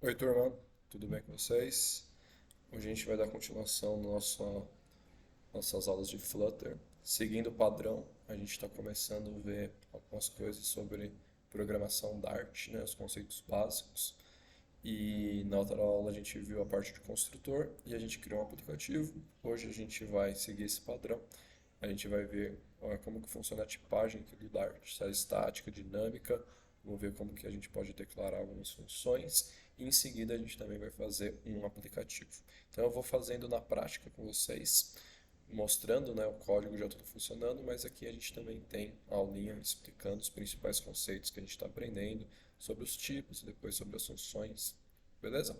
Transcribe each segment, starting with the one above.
Oi, turma, tudo bem com vocês? Hoje a gente vai dar continuação nossas aulas de Flutter. Seguindo o padrão, a gente está começando a ver algumas coisas sobre programação Dart, né, os conceitos básicos. E na outra aula a gente viu a parte de construtor e a gente criou um aplicativo. Hoje a gente vai seguir esse padrão. A gente vai ver como que funciona a tipagem aqui do Dart, se é estática, dinâmica. Vamos ver como que a gente pode declarar algumas funções. E em seguida a gente também vai fazer um aplicativo. Então eu vou fazendo na prática com vocês, mostrando, né, o código já tudo funcionando, mas aqui a gente também tem a aulinha explicando os principais conceitos que a gente está aprendendo sobre os tipos e depois sobre as funções. Beleza?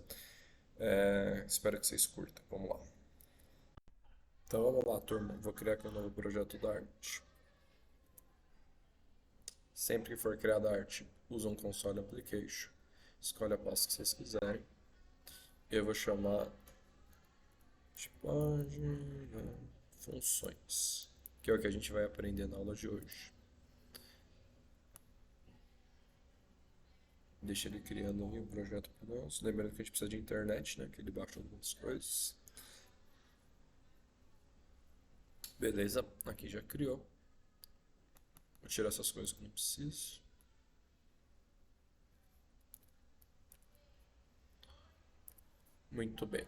Espero que vocês curtam. Vamos lá. Então vamos lá, turma. Vou criar aqui um novo projeto da arte. Sempre que for criada arte, usa um console application. Escolhe a pasta que vocês quiserem. Eu vou chamar tipagem, funções, que é o que a gente vai aprender na aula de hoje. Deixa ele criando aí um projeto para nós. Lembrando que a gente precisa de internet, né? Que ele baixa algumas coisas. Beleza, aqui já criou. Vou tirar essas coisas que não preciso. Muito bem.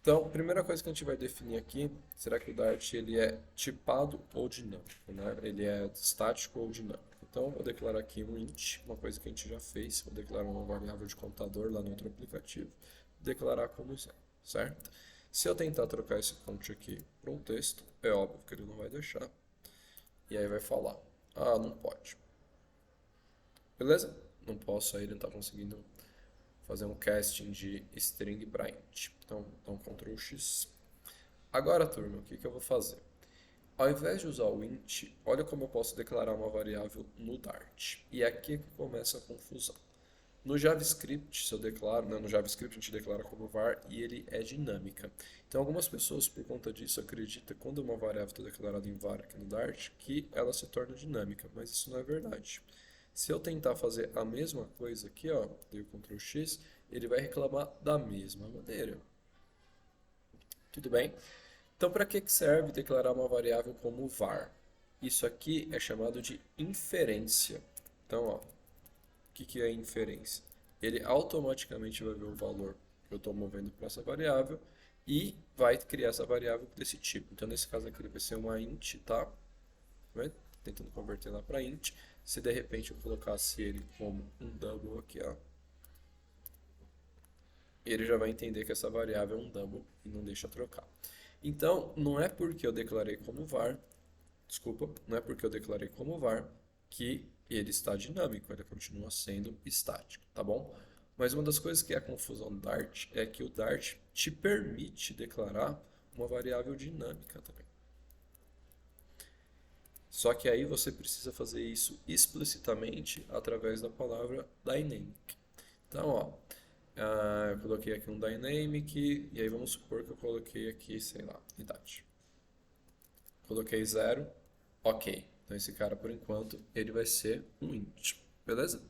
Então, a primeira coisa que a gente vai definir aqui, será que o Dart ele é tipado ou dinâmico, né? Ele é estático ou dinâmico. Então, vou declarar aqui um int, uma coisa que a gente já fez. Vou declarar uma variável de contador lá no outro aplicativo. Declarar como zero, certo? Se eu tentar trocar esse count aqui para um texto, é óbvio que ele não vai deixar. E aí vai falar, ah, não pode. Beleza? Não posso, aí ele não está conseguindo fazer um casting de string para int. Então, Ctrl X. Agora, turma, o que que eu vou fazer? Ao invés de usar o int, olha como eu posso declarar uma variável no Dart. E é aqui que começa a confusão. No JavaScript, se eu declaro, né, no JavaScript a gente declara como var e ele é dinâmica. Então, algumas pessoas, por conta disso, acreditam que quando uma variável está declarada em var aqui no Dart, que ela se torna dinâmica, mas isso não é verdade. Se eu tentar fazer a mesma coisa aqui, ó, dei o Ctrl X, ele vai reclamar da mesma maneira. Tudo bem? Então, para que serve declarar uma variável como var? Isso aqui é chamado de inferência. Então, ó, o que é inferência? Ele automaticamente vai ver o valor que eu estou movendo para essa variável e vai criar essa variável desse tipo. Então, nesse caso aqui, ele vai ser uma int, tá? Vai tentando converter lá para int. Se de repente eu colocasse ele como um double aqui, ó, ele já vai entender que essa variável é um double e não deixa trocar. Então, não é porque eu declarei como var, desculpa, não é porque eu declarei como var que ele está dinâmico, ele continua sendo estático, tá bom? Mas uma das coisas que é a confusão do Dart é que o Dart te permite declarar uma variável dinâmica também. Só que aí você precisa fazer isso explicitamente através da palavra dynamic. Então, ó, eu coloquei aqui um dynamic, e aí vamos supor que eu coloquei aqui, sei lá, idade. Coloquei zero, ok. Então esse cara, por enquanto, ele vai ser um int, beleza?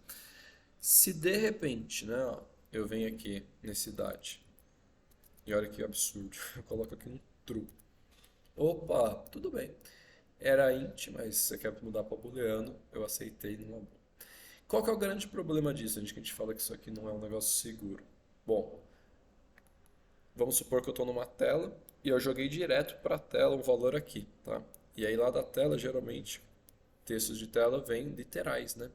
Se de repente, né, ó, eu venho aqui nessa idade, e olha que absurdo, eu coloco aqui um true. Opa, tudo bem. Era int, mas você quer mudar para booleano, eu aceitei numa boa. Qual que é o grande problema disso, gente, que a gente fala que isso aqui não é um negócio seguro? Bom, vamos supor que eu estou numa tela e eu joguei direto para a tela um valor aqui, tá? E aí lá da tela, geralmente, textos de tela vêm literais, né?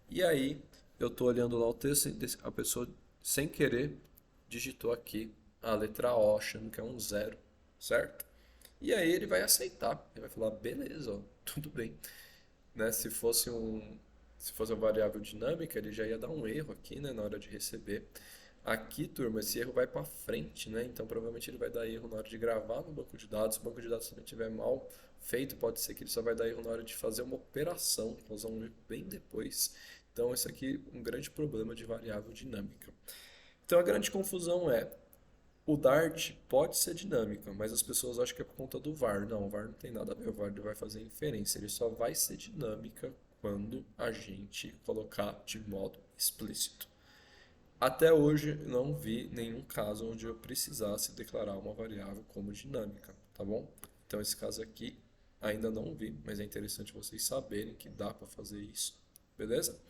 E aí eu estou olhando lá o texto, a pessoa, sem querer, digitou aqui a letra O, achando que é um zero, certo? E aí ele vai aceitar, ele vai falar, beleza, ó, tudo bem, né? Se fosse uma variável dinâmica, ele já ia dar um erro aqui, né, na hora de receber. Aqui, turma, esse erro vai para frente, né? Então provavelmente ele vai dar erro na hora de gravar no banco de dados. Se o banco de dados também estiver mal feito, pode ser que ele só vai dar erro na hora de fazer uma operação, causar um erro bem depois. Então esse aqui é um grande problema de variável dinâmica. Então a grande confusão é o Dart pode ser dinâmica, mas as pessoas acham que é por conta do var. Não, o var não tem nada a ver. O var vai fazer inferência. Ele só vai ser dinâmica quando a gente colocar de modo explícito. Até hoje não vi nenhum caso onde eu precisasse declarar uma variável como dinâmica, tá bom? Então esse caso aqui ainda não vi, mas é interessante vocês saberem que dá para fazer isso, beleza?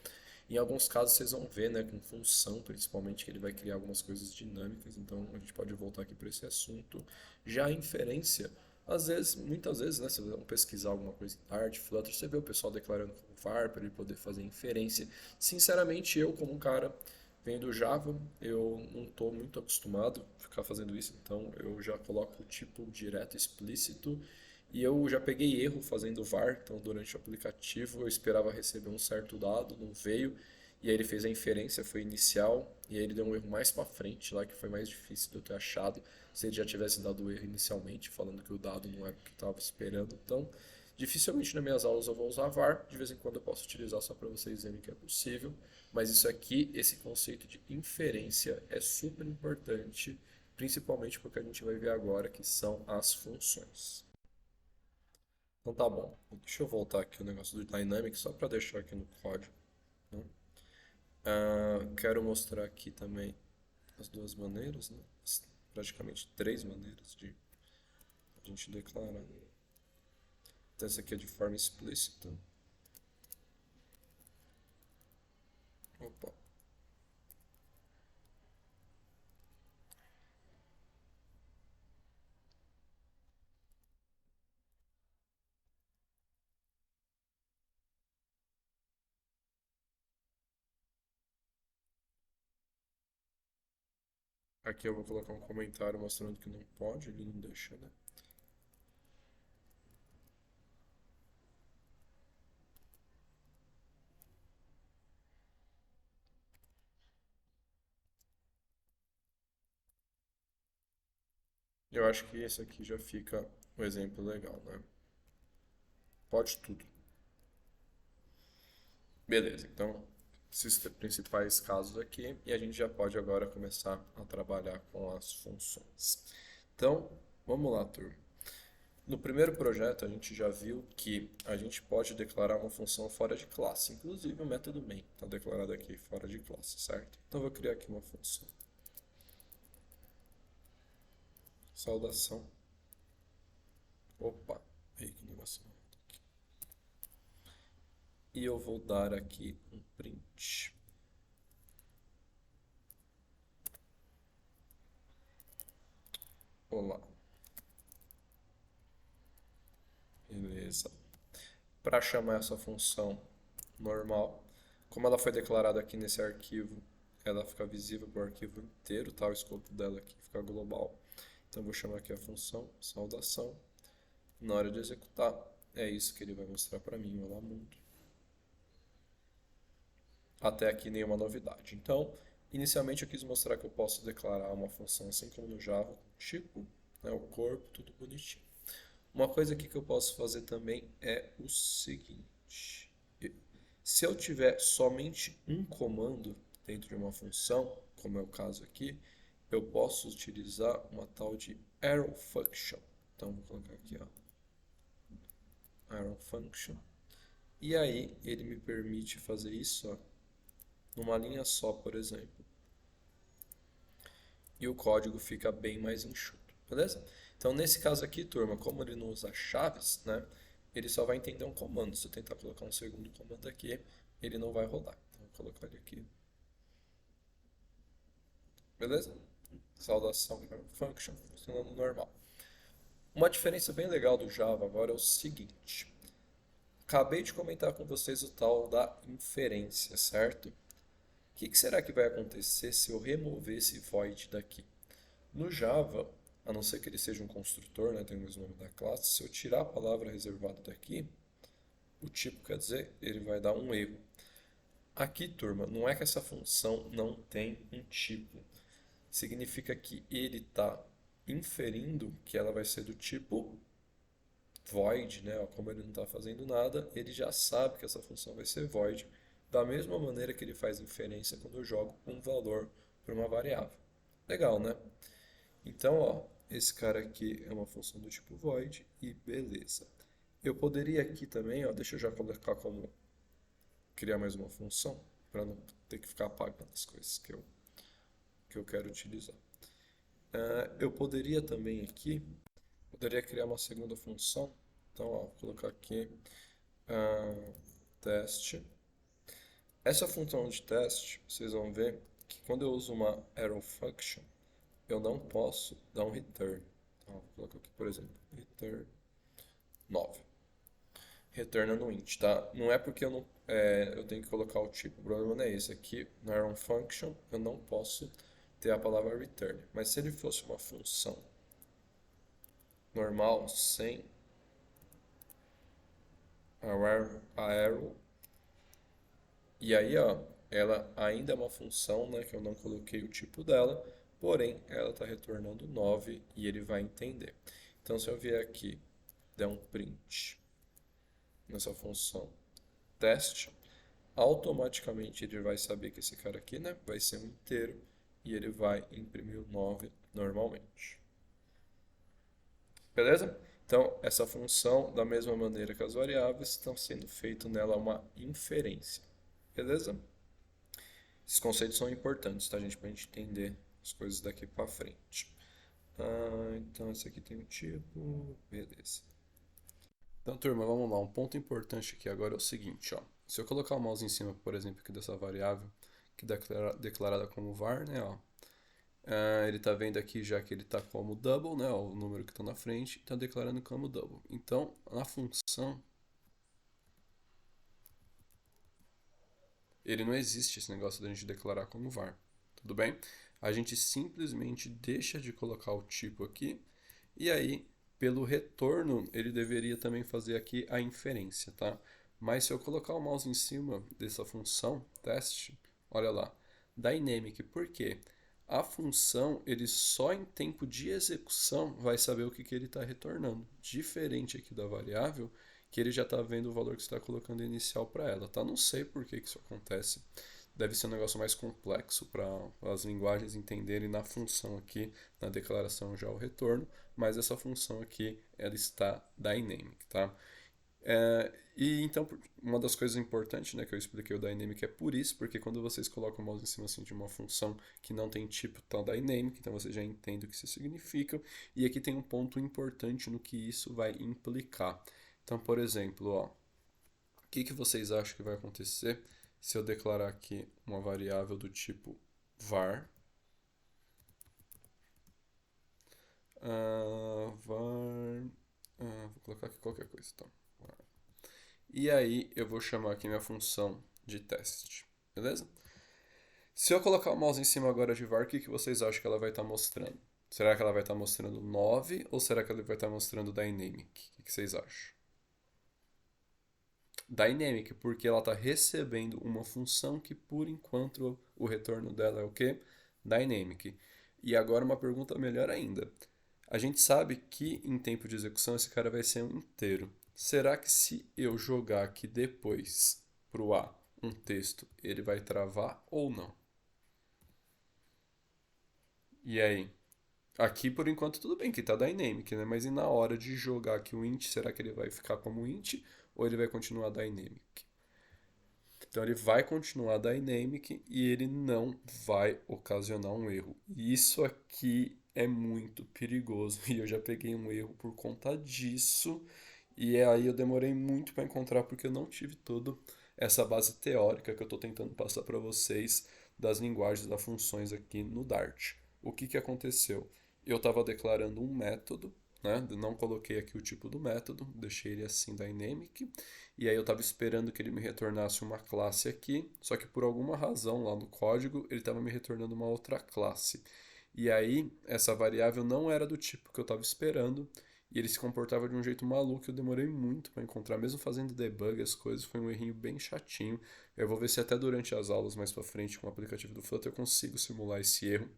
Em alguns casos vocês vão ver, né, com função principalmente, que ele vai criar algumas coisas dinâmicas, então a gente pode voltar aqui para esse assunto. Já a inferência, às vezes, muitas vezes, né, se vocês vão pesquisar alguma coisa em Dart, Flutter, você vê o pessoal declarando como var para ele poder fazer inferência. Sinceramente, eu como um cara vem do Java, eu não estou muito acostumado a ficar fazendo isso, então eu já coloco o tipo direto explícito e eu já peguei erro fazendo var, então durante o aplicativo eu esperava receber um certo dado, não veio, e aí ele fez a inferência, foi inicial, e aí ele deu um erro mais para frente lá, que foi mais difícil de eu ter achado, se ele já tivesse dado o erro inicialmente, falando que o dado não era o que estava esperando. Então, dificilmente nas minhas aulas eu vou usar var, de vez em quando eu posso utilizar só para vocês verem que é possível, mas isso aqui, esse conceito de inferência é super importante, principalmente porque a gente vai ver agora que são as funções. Então tá bom. Deixa eu voltar aqui o negócio do Dynamics só para deixar aqui no código, né? Quero mostrar aqui também as duas maneiras, né? Praticamente três maneiras de a gente declarar. Então essa aqui é de forma explícita. Opa. Aqui eu vou colocar um comentário mostrando que não pode, ele não deixa, né? Eu acho que esse aqui já fica um exemplo legal, né? Pode tudo. Beleza, então esses principais casos aqui e a gente já pode agora começar a trabalhar com as funções. Então, vamos lá, turma. No primeiro projeto a gente já viu que a gente pode declarar uma função fora de classe, inclusive o método main está declarado aqui fora de classe, certo? Então eu vou criar aqui uma função. Saudação. Opa, aí que negócio. E eu vou dar aqui um print. Olá. Beleza. Para chamar essa função normal, como ela foi declarada aqui nesse arquivo, ela fica visível para o arquivo inteiro, tá? O escopo dela aqui fica global. Então, vou chamar aqui a função saudação. Na hora de executar, é isso que ele vai mostrar para mim, olá mundo. Até aqui nenhuma novidade. Então, inicialmente eu quis mostrar que eu posso declarar uma função assim como no Java, tipo, né, o corpo, tudo bonitinho. Uma coisa aqui que eu posso fazer também é o seguinte. Se eu tiver somente um comando dentro de uma função, como é o caso aqui, eu posso utilizar uma tal de arrow function. Então, vou colocar aqui, ó, arrow function. E aí, ele me permite fazer isso, ó, numa linha só, por exemplo. E o código fica bem mais enxuto, beleza? Então, nesse caso aqui, turma, como ele não usa chaves, né, ele só vai entender um comando. Se eu tentar colocar um segundo comando aqui, ele não vai rodar. Então, vou colocar ele aqui. Beleza? Saudação function funcionando normal. Uma diferença bem legal do Java agora é o seguinte. Acabei de comentar com vocês o tal da inferência, certo? O que será que vai acontecer se eu remover esse void daqui? No Java, a não ser que ele seja um construtor, né, tem o mesmo nome da classe, se eu tirar a palavra reservada daqui, o tipo quer dizer, ele vai dar um erro. Aqui, turma, não é que essa função não tem um tipo. Significa que ele está inferindo que ela vai ser do tipo void, né? Como ele não está fazendo nada, ele já sabe que essa função vai ser void, da mesma maneira que ele faz inferência quando eu jogo um valor para uma variável. Legal, né? Então, ó, esse cara aqui é uma função do tipo void e beleza. Eu poderia aqui também, ó, deixa eu já colocar como criar mais uma função, para não ter que ficar apagando as coisas que eu que eu quero utilizar. Eu poderia também aqui, poderia criar uma segunda função. Então, ó, vou colocar aqui teste. Essa função de teste, vocês vão ver que quando eu uso uma arrow function, eu não posso dar um return. Então, vou colocar aqui, por exemplo, return 9. Retorna no int, tá? Não é porque eu tenho que colocar o tipo, o problema não é esse. Aqui no arrow function eu não posso ter a palavra return. Mas se ele fosse uma função normal, sem a arrow, e aí ó, ela ainda é uma função, né, que eu não coloquei o tipo dela, porém ela está retornando 9 e ele vai entender. Então se eu vier aqui, der um print nessa função teste, automaticamente ele vai saber que esse cara aqui, né, vai ser um inteiro e ele vai imprimir o 9 normalmente. Beleza? Então, essa função, da mesma maneira que as variáveis, estão sendo feito nela uma inferência. Beleza? Esses conceitos são importantes, tá, gente? Para a gente entender as coisas daqui para frente. Então, esse aqui tem um tipo. Beleza. Então, turma, vamos lá. Um ponto importante aqui agora é o seguinte, ó. Se eu colocar o mouse em cima, por exemplo, aqui dessa variável, que é declarada como var, né, ó. Ele está vendo aqui já que ele está como double, né, ó, o número que está na frente, está declarando como double. Então, na função, ele não existe esse negócio da gente declarar como var. Tudo bem? A gente simplesmente deixa de colocar o tipo aqui, e aí, pelo retorno, ele deveria também fazer aqui a inferência, tá? Mas se eu colocar o mouse em cima dessa função, teste, olha lá, dynamic, por quê? A função, ele só em tempo de execução vai saber o que ele está retornando. Diferente aqui da variável, que ele já está vendo o valor que você está colocando inicial para ela, tá? Não sei por que isso acontece. Deve ser um negócio mais complexo para as linguagens entenderem na função aqui, na declaração já o retorno, mas essa função aqui, ela está dynamic, tá? E então, uma das coisas importantes, né, que eu expliquei o dynamic é por isso, porque quando vocês colocam o mouse em cima assim, de uma função que não tem tipo, tá dynamic, então você já entende o que isso significa. E aqui tem um ponto importante no que isso vai implicar. Então, por exemplo, ó, o que vocês acham que vai acontecer se eu declarar aqui uma variável do tipo var, vou colocar aqui qualquer coisa, então. E aí eu vou chamar aqui minha função de teste, beleza? Se eu colocar o mouse em cima agora de var, o que vocês acham que ela vai estar mostrando? Será que ela vai estar mostrando 9 ou será que ela vai estar mostrando dynamic? O que vocês acham? Dynamic, porque ela está recebendo uma função que por enquanto o retorno dela é o quê? Dynamic. E agora uma pergunta melhor ainda. A gente sabe que em tempo de execução esse cara vai ser um inteiro. Será que se eu jogar aqui depois para o A um texto, ele vai travar ou não? E aí? Aqui por enquanto tudo bem que está dynamic, né? Mas e na hora de jogar aqui o int, será que ele vai ficar como int ou ele vai continuar dynamic? Então ele vai continuar dynamic e ele não vai ocasionar um erro. E isso aqui é muito perigoso e eu já peguei um erro por conta disso. E aí eu demorei muito para encontrar porque eu não tive toda essa base teórica que eu estou tentando passar para vocês das linguagens, das funções aqui no Dart. O que aconteceu? Eu estava declarando um método, né? Não coloquei aqui o tipo do método, deixei ele assim dynamic. E aí eu estava esperando que ele me retornasse uma classe aqui, só que por alguma razão lá no código ele estava me retornando uma outra classe. E aí essa variável não era do tipo que eu estava esperando e ele se comportava de um jeito maluco. Eu demorei muito para encontrar, mesmo fazendo debug as coisas, foi um errinho bem chatinho. Eu vou ver se até durante as aulas mais para frente com o aplicativo do Flutter eu consigo simular esse erro.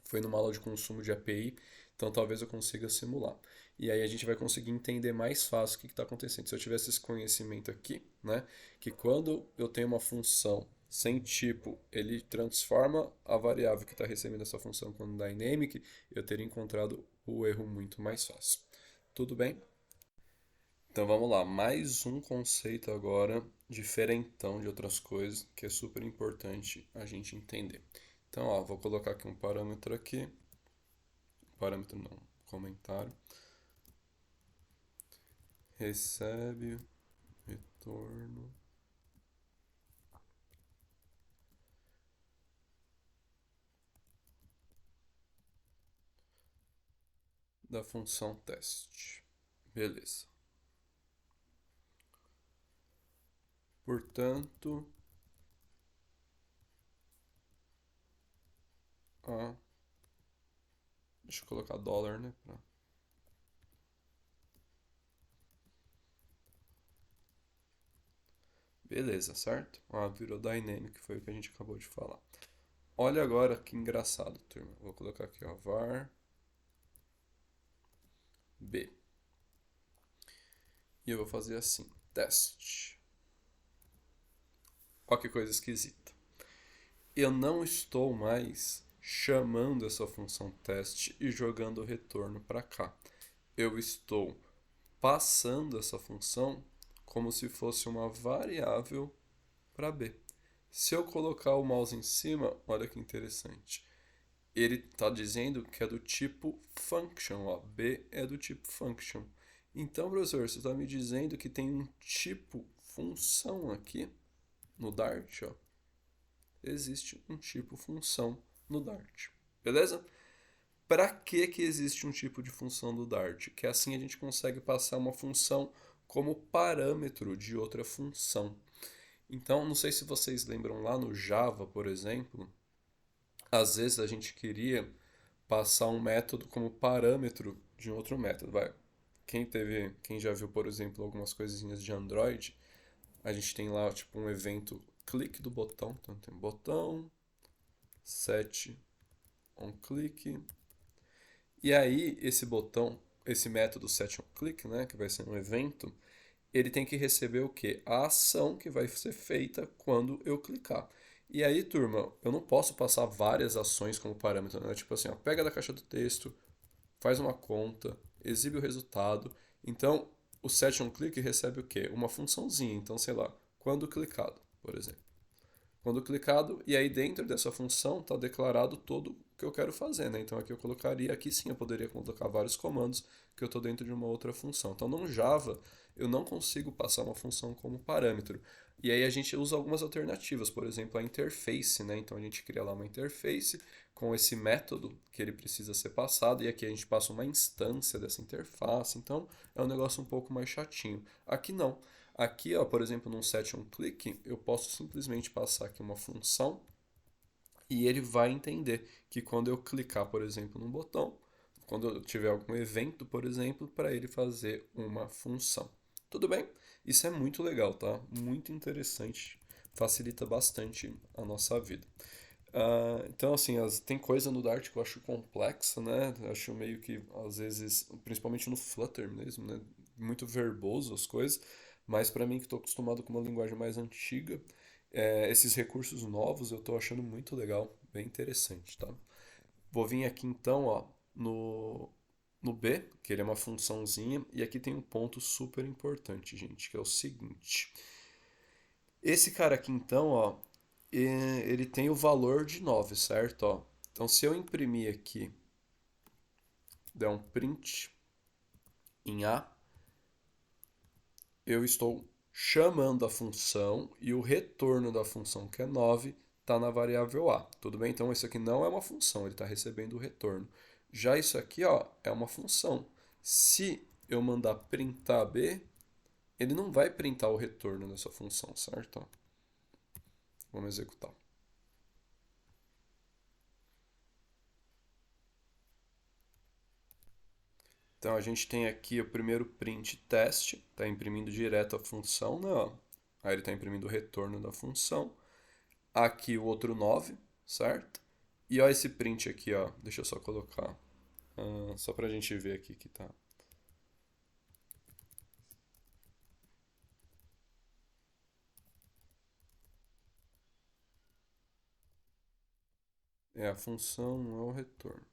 Foi numa aula de consumo de API, então talvez eu consiga simular. E aí a gente vai conseguir entender mais fácil o que está acontecendo. Se eu tivesse esse conhecimento aqui, né, que quando eu tenho uma função sem tipo, ele transforma a variável que está recebendo essa função como dynamic, eu teria encontrado o erro muito mais fácil. Tudo bem? Então vamos lá, mais um conceito agora diferentão de outras coisas que é super importante a gente entender. Então, ó, vou colocar aqui um parâmetro aqui. Parâmetro não, comentário. Recebe retorno da função teste. Beleza. Portanto, deixa eu colocar dólar, né? Beleza, certo? Virou dynamic, foi o que a gente acabou de falar. Olha agora que engraçado, turma. Vou colocar aqui, ó, var b. E eu vou fazer assim, teste. Olha que coisa esquisita. Eu não estou mais chamando essa função teste e jogando o retorno para cá. Eu estou passando essa função como se fosse uma variável para b. Se eu colocar o mouse em cima, olha que interessante. Ele está dizendo que é do tipo function, ó. B é do tipo function. Então, professor, você está me dizendo que tem um tipo função aqui no Dart, ó. Existe um tipo função no Dart. Beleza? Para que existe um tipo de função do Dart? Que assim a gente consegue passar uma função como parâmetro de outra função. Então, não sei se vocês lembram lá no Java, por exemplo, às vezes a gente queria passar um método como parâmetro de um outro método. Quem já viu, por exemplo, algumas coisinhas de Android, a gente tem lá tipo um evento clique do botão, então tem botão, set on click. E aí esse botão, esse método set on click, né, que vai ser um evento, ele tem que receber o quê? A ação que vai ser feita quando eu clicar. E aí, turma, eu não posso passar várias ações como parâmetro, né? Tipo assim, ó, pega da caixa do texto, faz uma conta, exibe o resultado. Então, o set on click recebe o quê? Uma funçãozinha. Então, sei lá, quando clicado, por exemplo. Quando clicado, e aí dentro dessa função está declarado todo o que eu quero fazer, né? Então aqui eu colocaria, aqui sim eu poderia colocar vários comandos que eu estou dentro de uma outra função. Então no Java eu não consigo passar uma função como parâmetro. E aí a gente usa algumas alternativas, por exemplo, a interface, né? Então a gente cria lá uma interface com esse método que ele precisa ser passado, e aqui a gente passa uma instância dessa interface. Então é um negócio um pouco mais chatinho. Aqui não. Aqui, ó, por exemplo, num set on click, eu posso simplesmente passar aqui uma função e ele vai entender que quando eu clicar, por exemplo, num botão, quando eu tiver algum evento, por exemplo, para ele fazer uma função. Tudo bem? Isso é muito legal, tá? Muito interessante, facilita bastante a nossa vida. Então, assim, tem coisa no Dart que eu acho complexa, né? Eu acho meio que, às vezes, principalmente no Flutter mesmo, né? Muito verboso as coisas, mas para mim que estou acostumado com uma linguagem mais antiga, esses recursos novos eu estou achando muito legal, bem interessante, tá? Vou vir aqui então, ó, no B, que ele é uma funçãozinha, e aqui tem um ponto super importante, gente, que é o seguinte. Esse cara aqui então, ó, ele tem o valor de 9, certo? Ó, então se eu imprimir aqui, der um print em A, eu estou chamando a função e o retorno da função, que é 9, está na variável A. Tudo bem? Então isso aqui não é uma função, ele está recebendo o retorno. Já isso aqui, ó, é uma função. Se eu mandar printar B, ele não vai printar o retorno dessa função, certo? Ó, vamos executar. Então a gente tem aqui o primeiro print teste, está imprimindo direto a função, né? Ó. Aí ele está imprimindo o retorno da função. Aqui o outro 9, certo? E ó esse print aqui, ó. Deixa eu só colocar. Só para a gente ver aqui que tá. É a função, não é o retorno.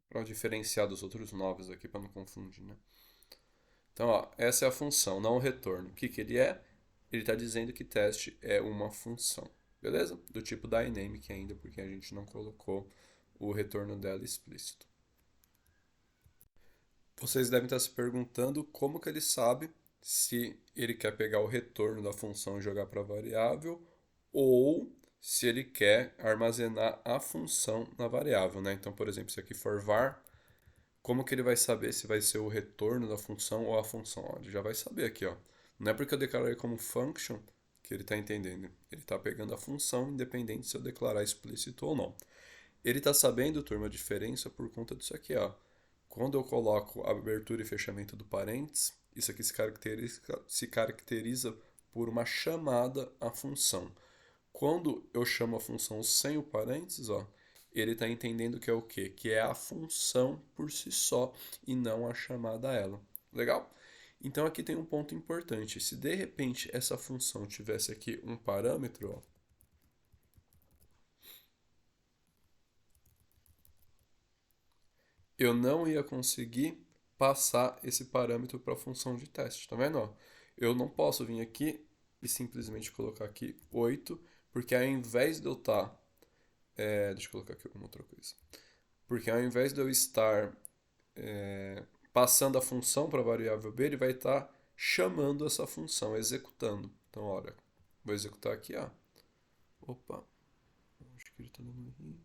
Para diferenciar dos outros 9 aqui, para não confundir, né? Então, ó, essa é a função, não o retorno. O que que ele é? Ele está dizendo que teste é uma função, beleza? Do tipo dynamic ainda, porque a gente não colocou o retorno dela explícito. Vocês devem estar se perguntando como que ele sabe se ele quer pegar o retorno da função e jogar para a variável ou se ele quer armazenar a função na variável, né? Então, por exemplo, se aqui for var, como que ele vai saber se vai ser o retorno da função ou a função? Ó, ele já vai saber aqui, ó. Não é porque eu declarei como function que ele está entendendo. Ele está pegando a função, independente se eu declarar explícito ou não. Ele está sabendo, turma, a diferença por conta disso aqui, ó. Quando eu coloco abertura e fechamento do parênteses, isso aqui se caracteriza por uma chamada à função. Quando eu chamo a função sem o parênteses, ó, ele está entendendo que é o quê? Que é a função por si só e não a chamada a ela. Legal? Então aqui tem um ponto importante. Se de repente essa função tivesse aqui um parâmetro, ó, eu não ia conseguir passar esse parâmetro para a função de teste, tá vendo? Ó? Eu não posso vir aqui e simplesmente colocar aqui 8, porque ao invés de eu estar. Deixa eu colocar aqui alguma outra coisa. Porque ao invés de eu estar passando a função para a variável b, ele vai estar chamando essa função, executando. Então, olha, vou executar aqui, ó. Opa, acho que ele está dando um errinho.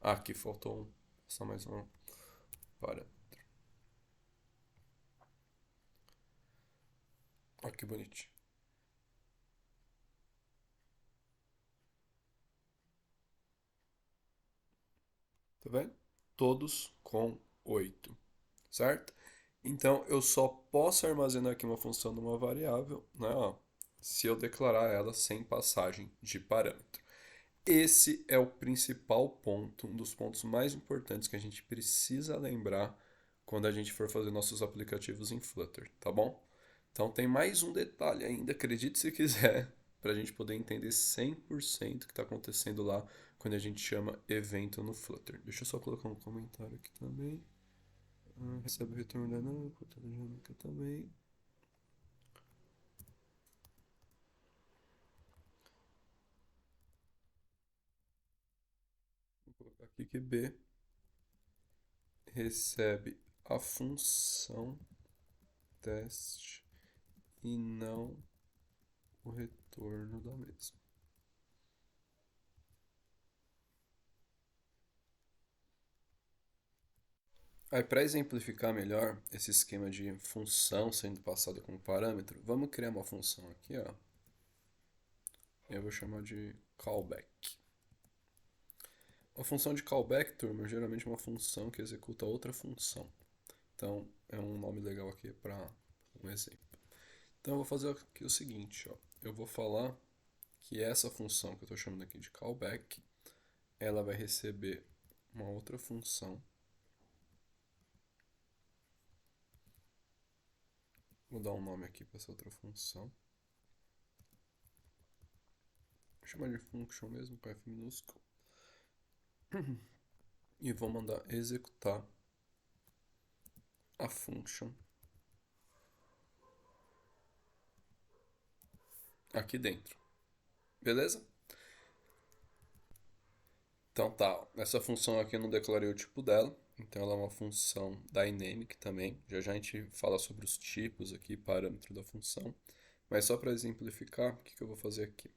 Ah, aqui faltou um. Só mais um. Para. Olha que bonitinho. Tá vendo? Todos com 8, certo? Então eu só posso armazenar aqui uma função numa variável, né, ó, se eu declarar ela sem passagem de parâmetro. Esse é o principal ponto, um dos pontos mais importantes que a gente precisa lembrar quando a gente for fazer nossos aplicativos em Flutter, tá bom? Então tem mais um detalhe ainda, acredite se quiser, para a gente poder entender 100% o que está acontecendo lá quando a gente chama evento no Flutter. Deixa eu só colocar um comentário aqui também. Recebe o retorno da dinâmica também. Vou colocar aqui que B recebe a função teste e não o retorno da mesma. Aí, para exemplificar melhor esse esquema de função sendo passada como parâmetro, vamos criar uma função aqui, ó. Eu vou chamar de callback. A função de callback, turma, geralmente é uma função que executa outra função. Então, é um nome legal aqui para um exemplo. Então, eu vou fazer aqui o seguinte, ó. Eu vou falar que essa função que eu estou chamando aqui de callback, ela vai receber uma outra função. Vou dar um nome aqui para essa outra função. Vou chamar de function mesmo, com F minúsculo. E vou mandar executar a function aqui dentro. Beleza? Então tá, essa função aqui eu não declarei o tipo dela, então ela é uma função dynamic também. Já já a gente fala sobre os tipos aqui, parâmetro da função. Mas só para exemplificar, o que eu vou fazer aqui?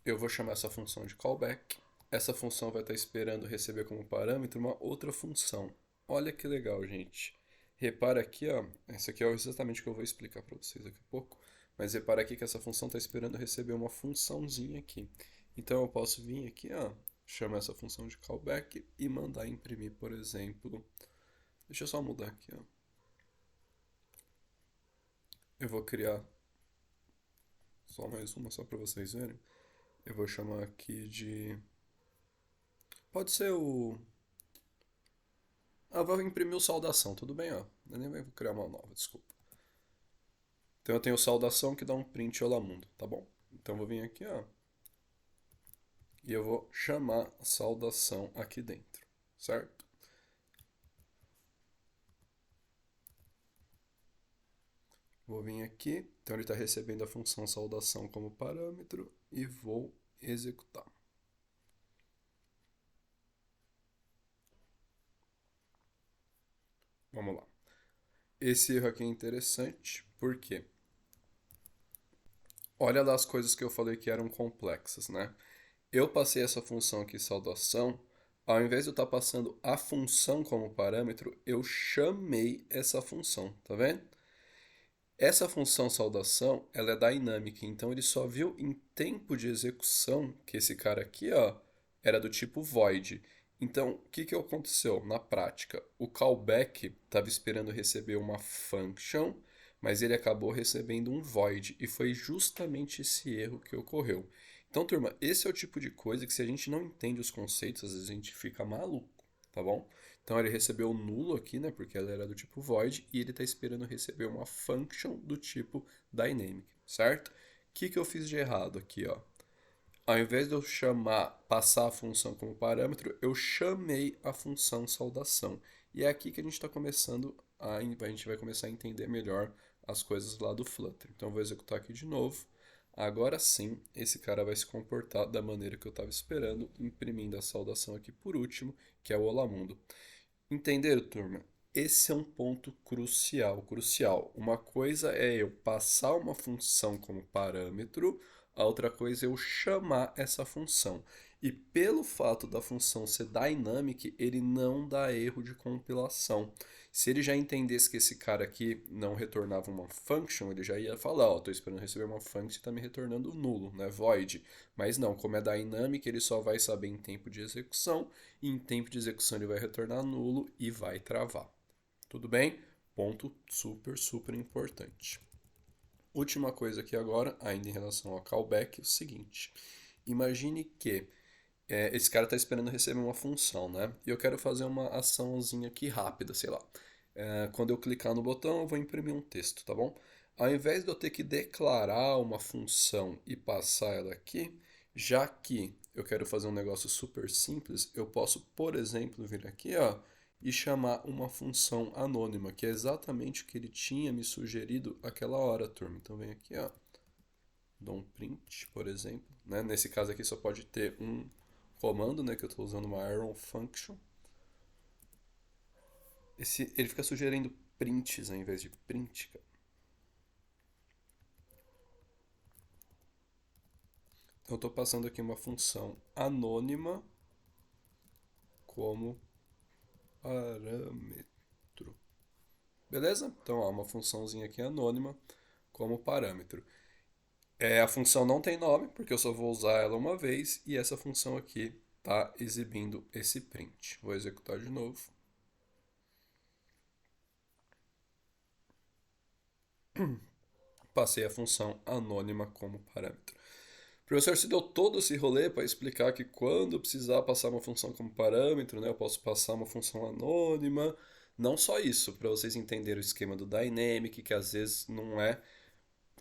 Eu vou chamar essa função de callback. Essa função vai estar esperando receber como parâmetro uma outra função. Olha que legal, gente. Repara aqui, ó. Isso aqui é exatamente o que eu vou explicar para vocês daqui a pouco. Mas repara aqui que essa função está esperando receber uma funçãozinha aqui. Então eu posso vir aqui, ó, chamar essa função de callback e mandar imprimir, por exemplo. Deixa eu só mudar aqui, ó. Eu vou criar só mais uma, só para vocês verem. Eu vou chamar aqui de. Pode ser o. Ah, vou imprimir o saudação, tudo bem, ó. Eu nem vou criar uma nova, desculpa. Então eu tenho saudação que dá um print olá mundo, tá bom? Então eu vou vir aqui, ó. E eu vou chamar a saudação aqui dentro, certo? Vou vir aqui, então ele está recebendo a função saudação como parâmetro e vou executar. Vamos lá. Esse erro aqui é interessante, por quê? Olha lá as coisas que eu falei que eram complexas, né? Eu passei essa função aqui, saudação, ao invés de eu estar passando a função como parâmetro, eu chamei essa função, tá vendo? Essa função saudação, ela é dynamic, então ele só viu em tempo de execução que esse cara aqui, ó, era do tipo void. Então, o que que aconteceu na prática? O callback estava esperando receber uma function, mas ele acabou recebendo um void, e foi justamente esse erro que ocorreu. Então, turma, esse é o tipo de coisa que se a gente não entende os conceitos, às vezes a gente fica maluco, tá bom? Então ele recebeu o nulo aqui, né, porque ela era do tipo void, e ele está esperando receber uma function do tipo dynamic, certo? O que eu fiz de errado aqui, ó? Ao invés de eu passar a função como parâmetro, eu chamei a função saudação. E é aqui que a gente está começando a gente vai começar a entender melhor as coisas lá do Flutter. Então eu vou executar aqui de novo. Agora sim, esse cara vai se comportar da maneira que eu estava esperando, imprimindo a saudação aqui por último, que é o Olá Mundo. Entenderam, turma? Esse é um ponto crucial, crucial. Uma coisa é eu passar uma função como parâmetro, a outra coisa é eu chamar essa função. E pelo fato da função ser dynamic, ele não dá erro de compilação. Se ele já entendesse que esse cara aqui não retornava uma function, ele já ia falar, ó, tô esperando receber uma function e está me retornando nulo, né, void. Mas não, como é dynamic, ele só vai saber em tempo de execução, e em tempo de execução ele vai retornar nulo e vai travar. Tudo bem? Ponto super, super importante. Última coisa aqui agora, ainda em relação ao callback, é o seguinte. Imagine que esse cara está esperando receber uma função, né? E eu quero fazer uma açãozinha aqui rápida, sei lá. Quando eu clicar no botão, eu vou imprimir um texto, tá bom? Ao invés de eu ter que declarar uma função e passar ela aqui, já que eu quero fazer um negócio super simples, eu posso, por exemplo, vir aqui, ó, e chamar uma função anônima, que é exatamente o que ele tinha me sugerido aquela hora, turma. Então vem aqui, ó, dou um print, por exemplo, né? Nesse caso aqui só pode ter um comando, né, que eu estou usando uma arrow function. Ele fica sugerindo prints ao invés de print, cara. Então eu estou passando aqui uma função anônima como parâmetro. Beleza? Então, ó, uma funçãozinha aqui anônima como parâmetro. A função não tem nome, porque eu só vou usar ela uma vez, e essa função aqui está exibindo esse print. Vou executar de novo. Passei a função anônima como parâmetro. O professor se deu todo esse rolê para explicar que quando eu precisar passar uma função como parâmetro, né, eu posso passar uma função anônima. Não só isso, para vocês entenderem o esquema do dynamic, que às vezes não é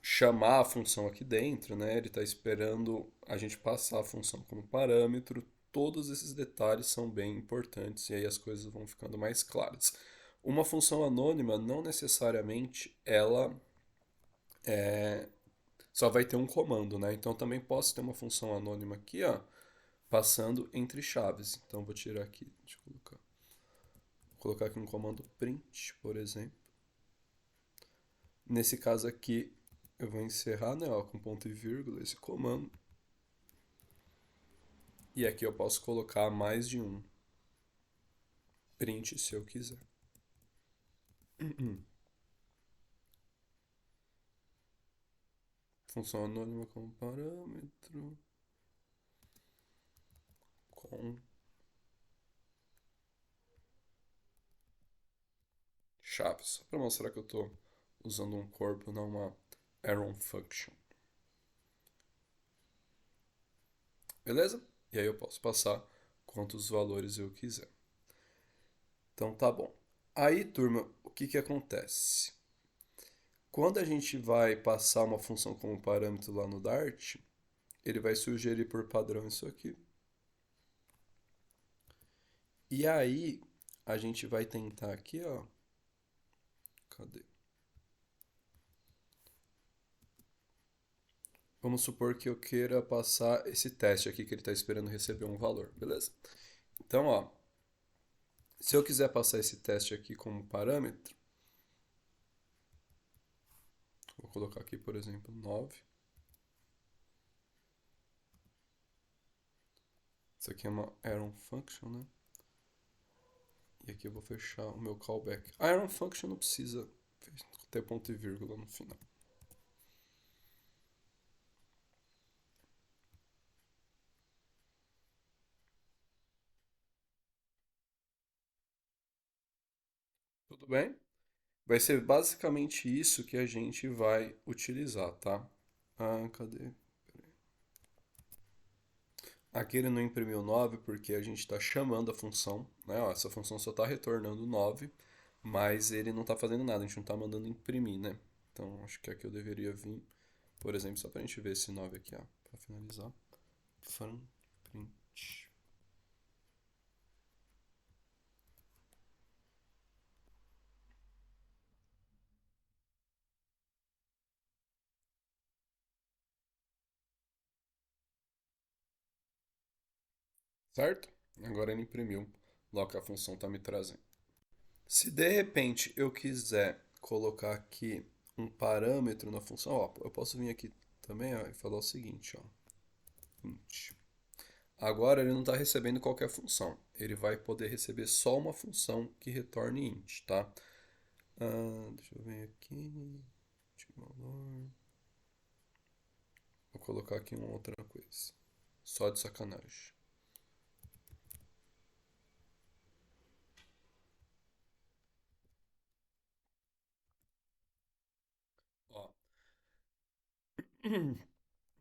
chamar a função aqui dentro, né? Ele está esperando a gente passar a função como parâmetro. Todos esses detalhes são bem importantes e aí as coisas vão ficando mais claras. Uma função anônima não necessariamente ela só vai ter um comando, né? Então também posso ter uma função anônima aqui, ó, passando entre chaves. Então vou tirar aqui, deixa eu colocar aqui um comando print, por exemplo. Nesse caso aqui eu vou encerrar, né, ó, com ponto e vírgula esse comando. E aqui eu posso colocar mais de um print se eu quiser. Função anônima como parâmetro. Com chaves. Só para mostrar que eu estou usando um corpo, não uma arrow function. Beleza? E aí eu posso passar quantos valores eu quiser. Então tá bom. Aí, turma, o que acontece? Quando a gente vai passar uma função como parâmetro lá no Dart, ele vai sugerir por padrão isso aqui. E aí, a gente vai tentar aqui, ó. Cadê? Vamos supor que eu queira passar esse teste aqui que ele está esperando receber um valor, beleza? Então, ó, se eu quiser passar esse teste aqui como parâmetro, vou colocar aqui, por exemplo, 9. Isso aqui é uma Iron Function, né? E aqui eu vou fechar o meu callback. A Iron Function não precisa ter ponto e vírgula no final. Tudo bem? Vai ser basicamente isso que a gente vai utilizar, tá? Ah, cadê? Aqui ele não imprimiu 9 porque a gente está chamando a função, né? Ó, essa função só está retornando 9, mas ele não está fazendo nada, a gente não está mandando imprimir, né? Então acho que aqui eu deveria vir, por exemplo, só para a gente ver esse 9 aqui, ó, para finalizar. Fun print. Certo? Agora ele imprimiu logo que a função está me trazendo. Se de repente eu quiser colocar aqui um parâmetro na função, ó, eu posso vir aqui também ó, e falar o seguinte, ó, int. Agora ele não está recebendo qualquer função, ele vai poder receber só uma função que retorne int, tá? Deixa eu ver aqui, valor. Vou colocar aqui uma outra coisa, só de sacanagem. Ó,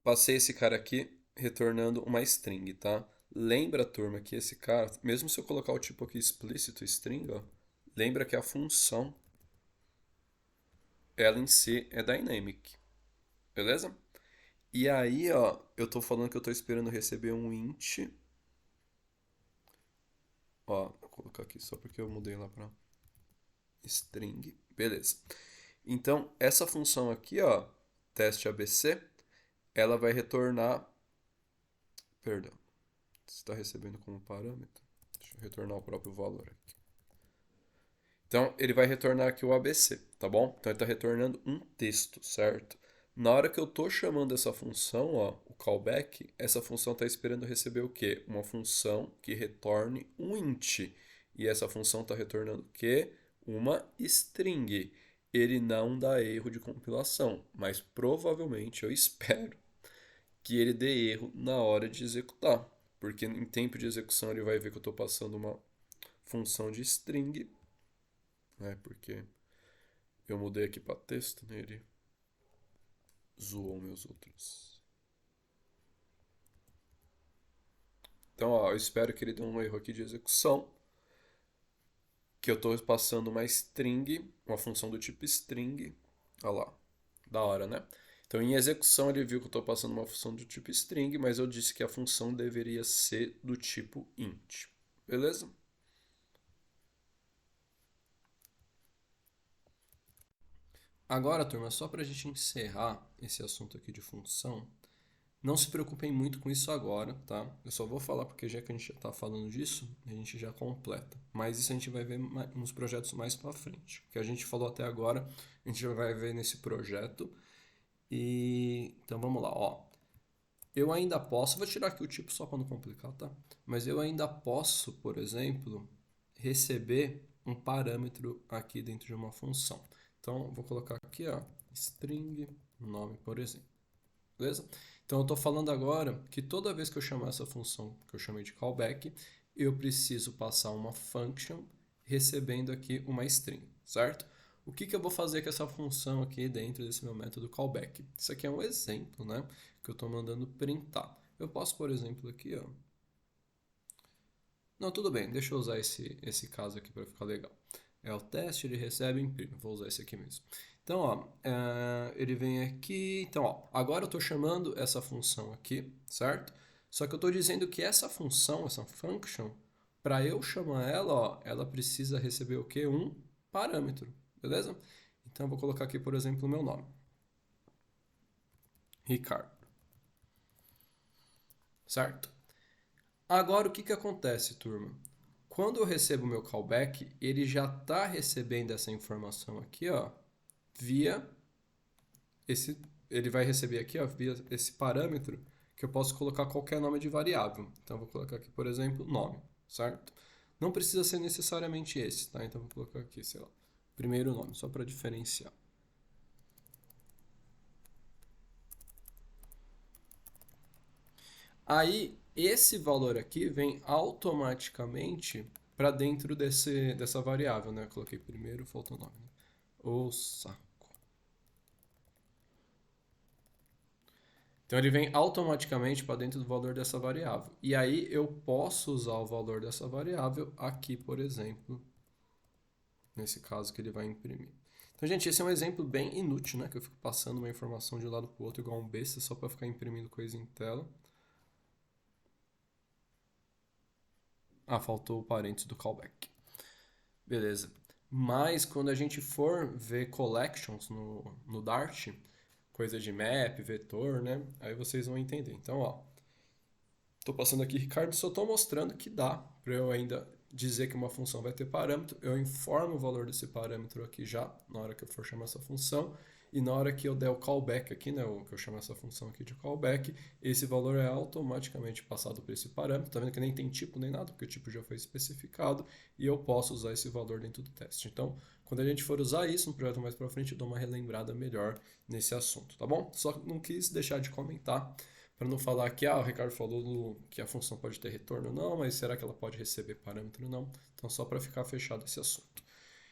passei esse cara aqui retornando uma string, tá? Lembra, turma, que esse cara, mesmo se eu colocar o tipo aqui explícito string, ó, lembra que a função, ela em si é dynamic, beleza? E aí, ó, eu tô falando que eu tô esperando receber um int, ó, vou colocar aqui só porque eu mudei lá pra string, beleza. Então, essa função aqui, ó, teste ABC, ela vai retornar, perdão, você está recebendo como parâmetro, deixa eu retornar o próprio valor aqui. Então, ele vai retornar aqui o ABC, tá bom? Então, ele está retornando um texto, certo? Na hora que eu estou chamando essa função, ó, o callback, essa função está esperando receber o quê? Uma função que retorne um int. E essa função está retornando o quê? Uma string. Ele não dá erro de compilação, mas provavelmente eu espero que ele dê erro na hora de executar. Porque em tempo de execução ele vai ver que eu estou passando uma função de string, né? Porque eu mudei aqui para texto, né? Ele zoou meus outros. Então, ó, eu espero que ele dê um erro aqui de execução, que eu estou passando uma string, uma função do tipo string. Olha lá, da hora, né? Então, em execução, ele viu que eu estou passando uma função do tipo string, mas eu disse que a função deveria ser do tipo int. Beleza? Agora, turma, só para a gente encerrar esse assunto aqui de função, não se preocupem muito com isso agora, tá? Eu só vou falar porque já que a gente já está falando disso, a gente já completa. Mas isso a gente vai ver nos projetos mais para frente. O que a gente falou até agora, a gente já vai ver nesse projeto. E então vamos lá, ó. Eu ainda posso, vou tirar aqui o tipo só para não complicar, tá? Mas eu ainda posso, por exemplo, receber um parâmetro aqui dentro de uma função. Então, vou colocar aqui, ó, string nome, por exemplo. Beleza? Então, eu estou falando agora que toda vez que eu chamar essa função que eu chamei de callback, eu preciso passar uma function recebendo aqui uma string, certo? O que eu vou fazer com essa função aqui dentro desse meu método callback? Isso aqui é um exemplo, né? Que eu estou mandando printar. Eu posso, por exemplo, aqui, ó. Não, tudo bem, deixa eu usar esse caso aqui para ficar legal. É o teste, ele recebe e imprime. Vou usar esse aqui mesmo. Então, ó, ele vem aqui. Então, ó, agora eu estou chamando essa função aqui, certo? Só que eu estou dizendo que essa função, essa function, para eu chamar ela, ó, ela precisa receber o quê? Um parâmetro, beleza? Então, eu vou colocar aqui, por exemplo, o meu nome. Ricardo. certo? Agora, o que que acontece, turma? Quando eu recebo o meu callback, ele já está recebendo essa informação aqui, ó, via esse, ele vai receber aqui, ó, via esse parâmetro que eu posso colocar qualquer nome de variável. Então, eu vou colocar aqui, por exemplo, nome, certo? Não precisa ser necessariamente esse, tá? Então, eu vou colocar aqui, sei lá, primeiro nome, só para diferenciar. Aí, esse valor aqui vem automaticamente para dentro dessa variável, né? Eu coloquei primeiro, faltou o nome, né? O saco. Então ele vem automaticamente para dentro do valor dessa variável. E aí eu posso usar o valor dessa variável aqui, por exemplo, nesse caso que ele vai imprimir. Então, gente, esse é um exemplo bem inútil, né? Que eu fico passando uma informação de um lado para o outro igual um besta só para ficar imprimindo coisa em tela. Ah, faltou o parênteses do callback. Beleza. Mas quando a gente for ver collections no Dart, coisa de map, vetor, né? Aí vocês vão entender. Então, ó, tô passando aqui, Ricardo, só tô mostrando que dá para eu ainda dizer que uma função vai ter parâmetro. Eu informo o valor desse parâmetro aqui já, na hora que eu for chamar essa função. E na hora que eu der o callback aqui, né, que eu chamo essa função aqui de callback, esse valor é automaticamente passado para esse parâmetro. Tá vendo que nem tem tipo nem nada, porque o tipo já foi especificado e eu posso usar esse valor dentro do teste. Então, quando a gente for usar isso no projeto mais para frente, eu dou uma relembrada melhor nesse assunto, tá bom? Só não quis deixar de comentar para não falar que o Ricardo falou que a função pode ter retorno, não, mas será que ela pode receber parâmetro? Não. Então, só para ficar fechado esse assunto.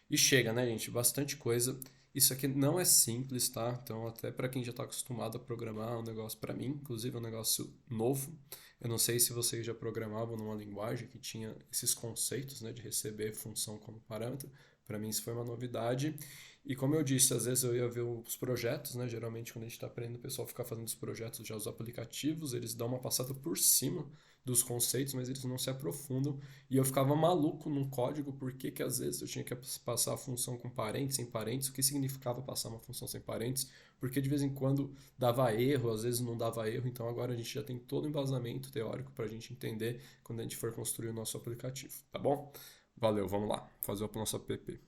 E chega, né, gente? Bastante coisa. Isso aqui não é simples, tá? Então, até para quem já está acostumado a programar, é um negócio para mim, inclusive é um negócio novo. Eu não sei se vocês já programavam numa linguagem que tinha esses conceitos, né, de receber função como parâmetro. Para mim, isso foi uma novidade. E como eu disse, às vezes eu ia ver os projetos, né? Geralmente, quando a gente está aprendendo, o pessoal fica fazendo os projetos, já os aplicativos, eles dão uma passada por cima dos conceitos, mas eles não se aprofundam. E eu ficava maluco num código, porque que às vezes eu tinha que passar a função com parênteses, sem parênteses, o que significava passar uma função sem parênteses, porque de vez em quando dava erro, às vezes não dava erro. Então agora a gente já tem todo o embasamento teórico para a gente entender quando a gente for construir o nosso aplicativo, tá bom? Valeu, vamos lá, fazer o nosso app.